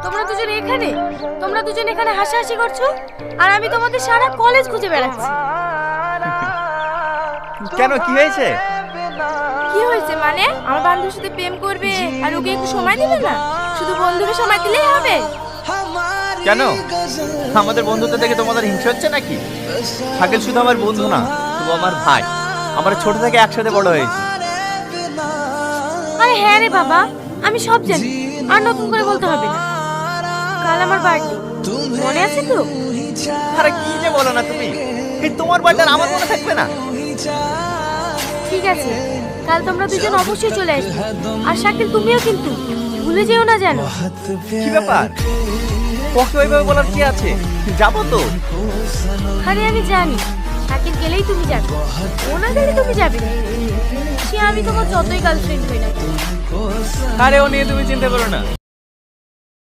তোমরা দুজন এখানে? তোমরা দুজন এখানে হাসাহাসি করছো আর আমি তোমাদের সারা কলেজ খুঁজে বেড়াচ্ছি। কেন, কি হয়েছে? কি হয়েছে মানে? আমার বান্ধবীর সাথে প্রেম করবে আর ওকে একটু সময় দিবে না? শুধু বন্ধুকে সময় দিলেই হবে? কেন, আমাদের বন্ধুত্ব দেখে তোমাদের হিংসা হচ্ছে নাকি? শাকিল শুধু আমার বন্ধু না, শুধু আমার ভাই। আমরা ছোট থেকে একসাথে বড় হয়েছি। আরে হ্যাঁ রে বাবা, আমি সব জানি, আর নতুন করে বলতে হবে না। কাল আমার বার্থডে, মনে আছে তো? আরে কি যে বলো না তুমি, এই তোমার বার্থডে আমার মনে থাকবে না? ঠিক আছে, কাল তোমরা দুজন অবশ্যই চলে আসবে। আর শাকিল তুমিও কিন্তু ভুলে যেও না যেন। কি ব্যাপার, ওকে ওইভাবে বলার কি আছে? যাবো তো। আরে আমি জানি, শাকিল গেলেই তুমি যাবে, ও না গেলে তুমি যাবে না। সে আমি তোমার যতই গার্লফ্রেন্ড হই না কেন। আরে ও নিয়ে তুমি চিন্তা করো না,